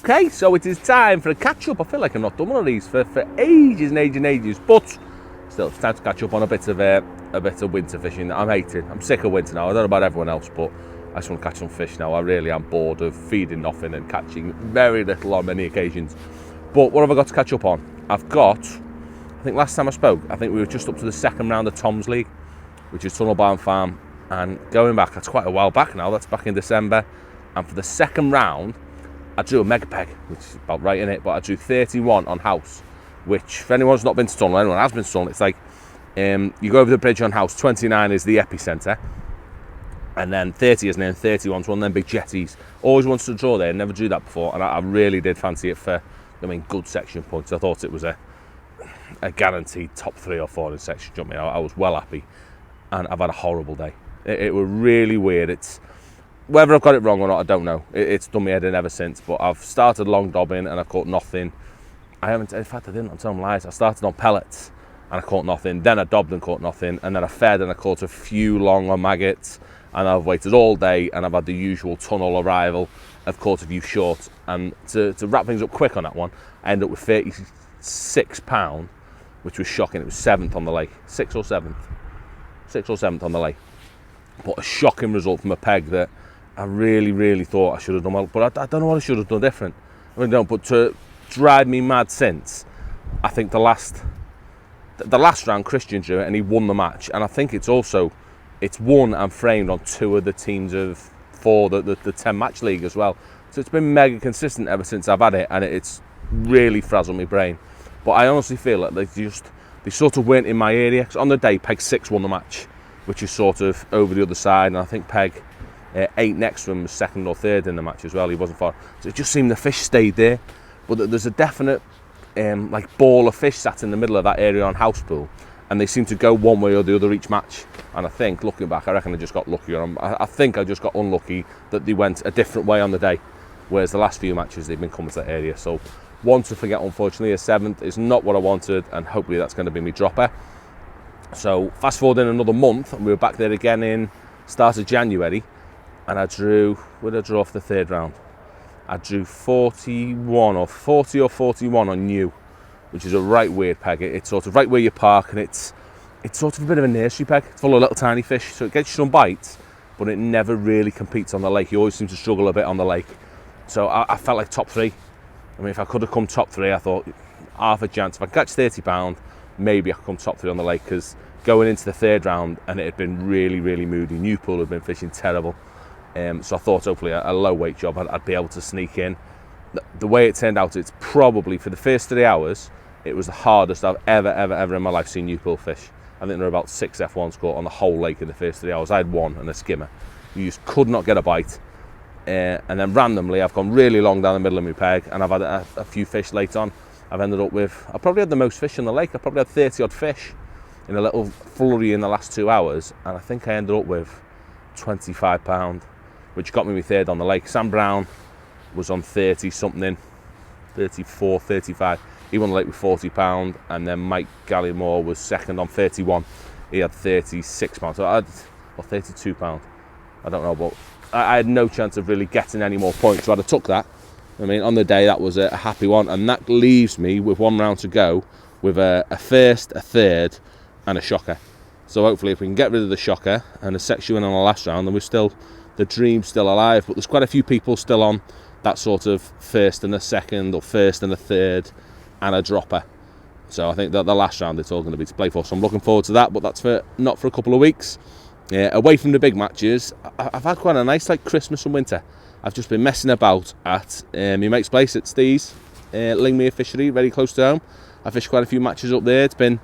Okay, so it is time for a catch-up. I feel like I've not done one of these for ages and ages and ages, but still, it's time to catch up on a bit of winter fishing that I'm hating. I'm sick of winter now. I don't know about everyone else, but I just want to catch some fish now. I really am bored of feeding nothing and catching very little on many occasions. But what have I got to catch up on? I think last time I spoke, I think we were just up to the second round of Tom's League, which is Tunnel Barn Farm. And going back, that's quite a while back now. That's back in December. And for the second round, I drew a mega peg, which is about right in it, but I drew 31 on House, which, for anyone who's not been to Tunnel, anyone has been to Tunnel, it's like you go over the bridge on House, 29 is the epicentre, and then 30 is near 31's one of them big jetties. Always wanted to draw there, never drew that before, and I really did fancy it for, good section points. I thought it was a guaranteed top 3 or 4 in section jump. I was well happy, and I've had a horrible day. It was really weird. It's whether I've got it wrong or not, I don't know. It's done me head in ever since, but I've started long dobbing and I caught nothing. In fact, I didn't, I'm telling lies. I started on pellets and I caught nothing. Then I dobbed and caught nothing. And then I fed and I caught a few long on maggots. And I've waited all day and I've had the usual tunnel arrival. I've caught a few short. And to wrap things up quick on that one, I ended up with 36 pound, which was shocking. It was 7th on the lake. 6th or 7th? 6th or 7th on the lake. But a shocking result from a peg that I really, really thought I should have done well, but I don't know what I should have done different. But to drive me mad since, I think the last round Christian drew it and he won the match, and I think it's won and framed on 2 of the teams for the 10 match league as well. So it's been mega consistent ever since I've had it, and it's really frazzled my brain. But I honestly feel like they sort of weren't in my area. 'Cause on the day, Peg 6 won the match, which is sort of over the other side, and I think Peg 8 next to him was 2nd or 3rd in the match as well. He wasn't far, so it just seemed the fish stayed there. But there's a definite ball of fish sat in the middle of that area on House Pool, and they seem to go one way or the other each match. And I think, looking back, I reckon I just got lucky. I think I just got unlucky that they went a different way on the day, whereas the last few matches they've been coming to that area. So one to forget, unfortunately. A 7th is not what I wanted, and hopefully that's going to be my dropper. So fast forward in another month, and we were back there again in start of January. And I drew, what did I draw for the 3rd round? I drew 41 or 40 or 41 on New, which is a right weird peg. It's sort of right where you park, and it's sort of a bit of a nursery peg. It's full of little tiny fish, so it gets you some bites, but it never really competes on the lake. You always seem to struggle a bit on the lake. So I felt like top 3. If I could have come top 3, I thought half a chance. If I catch 30 pound, maybe I could come top 3 on the lake, because going into the 3rd round, and it had been really, really moody. Newpool had been fishing terrible. So I thought hopefully a low weight job I'd be able to sneak in. The way it turned out, it's probably for the first 3 hours, it was the hardest I've ever in my life seen Newpool fish. I think there were about 6 F1s caught on the whole lake in the first 3 hours. I had 1 and a skimmer. You just could not get a bite. And then randomly I've gone really long down the middle of my peg, and I've had a few fish late on. I've ended up with, I probably had the most fish in the lake. I probably had 30 odd fish in a little flurry in the last 2 hours, and I think I ended up with 25 pound. Which got me my 3rd on the lake. Sam Brown was on 30 something, 34, 35. He won the lake with 40 pound, and then Mike Gallimore was 2nd on 31. He had 36 pounds, or 32 pound. I don't know, but I had no chance of really getting any more points. So I'd have took that. On the day that was a happy one, and that leaves me with 1 round to go with a 1st, a 3rd, and a shocker. So hopefully, if we can get rid of the shocker and a section win on the last round, then we're still. The dream's still alive, but there's quite a few people still on that sort of 1st and a 2nd, or 1st and a 3rd, and a dropper. So I think that the last round it's all going to be to play for. So I'm looking forward to that, but that's not for a couple of weeks. Away from the big matches, I've had quite a nice Christmas and winter. I've just been messing about at my mate's place at Steve's, Lingmere Fishery, very close to home. I fished quite a few matches up there. It's been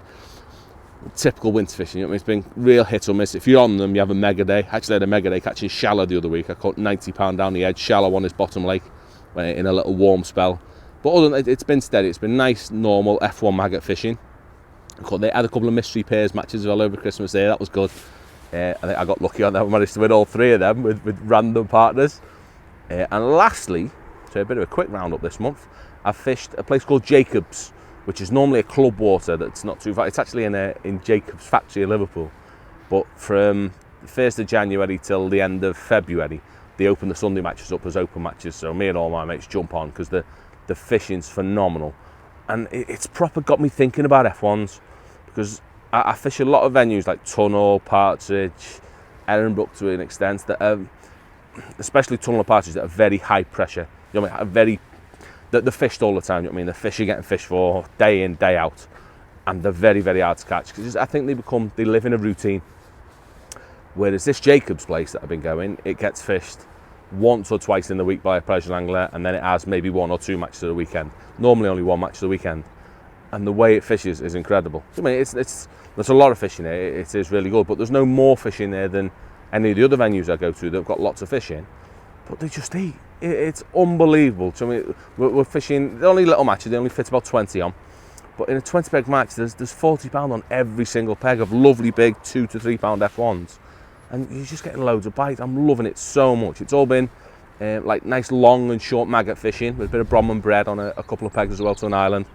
typical winter fishing. It's been real hit or miss. If you're on them, you have a mega day. Actually, I had a mega day catching shallow the other week. I caught 90 pound down the edge, shallow on his bottom lake in a little warm spell. But other than that, it's been steady. It's been nice, normal F1 maggot fishing. They had a couple of mystery pairs matches all over Christmas there. That was good. I think I got lucky on that. I managed to win all 3 of them with random partners. And lastly, so a bit of a quick roundup this month, I fished a place called Jacobs, which is normally a club water that's not too far. It's actually in Jacobs' factory in Liverpool. But from the 1st of January till the end of February, they open the Sunday matches up as open matches, so me and all my mates jump on because the fishing's phenomenal. And it's proper got me thinking about F1s, because I fish a lot of venues like Tunnel, Partridge, Ellenbrook to an extent, that are, especially Tunnel and Partridge, that are very high pressure. You know what I mean? They're fished all the time. You know what I mean? The fish are getting fished for day in, day out, and they're very, very hard to catch, because I think they live in a routine. Whereas this Jacob's place that I've been going, it gets fished once or twice in the week by a pleasure angler, and then it has maybe 1 or 2 matches of the weekend. Normally only 1 match of the weekend. And the way it fishes is incredible. I mean, there's a lot of fishing there. It is really good, but there's no more fishing there than any of the other venues I go to that have got lots of fishing. But they just eat. It's unbelievable. So, I mean, we're fishing, they're only little matches, they only fit about 20 on. But in a 20 peg match, there's £40 on every single peg of lovely big 2 to 3 pound F1s. And you're just getting loads of bites. I'm loving it so much. It's all been like nice long and short maggot fishing with a bit of Bromman bread on a couple of pegs as well to an island.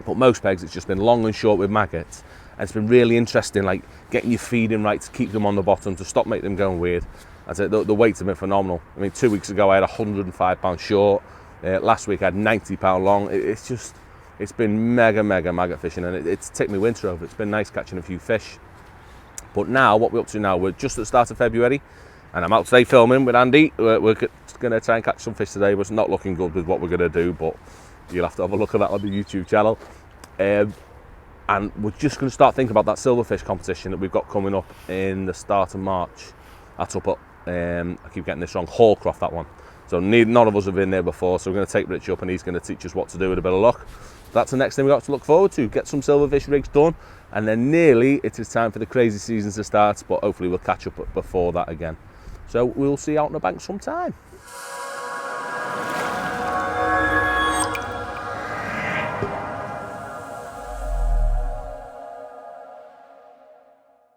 But most pegs, it's just been long and short with maggots. And it's been really interesting, like getting your feeding right to keep them on the bottom, to stop making them going weird. I'd say the weights have been phenomenal. I mean, 2 weeks ago I had £105 short. Last week I had £90 long. It's been mega maggot fishing, and it's taken me winter over. It's been nice catching a few fish. But now, what we're up to now, we're just at the start of February, and I'm out today filming with Andy. We're going to try and catch some fish today. It's not looking good with what we're going to do, but you'll have to have a look at that on the YouTube channel. And we're just going to start thinking about that silverfish competition that we've got coming up in the start of March. That's up at, I keep getting this wrong, Hallcroft, that one. So none of us have been there before, so we're going to take Rich up and he's going to teach us what to do with a bit of luck. That's the next thing we've got to look forward to. Get some silverfish rigs done, and then nearly it is time for the crazy seasons to start, but hopefully we'll catch up before that again. So we'll see you out on the bank sometime.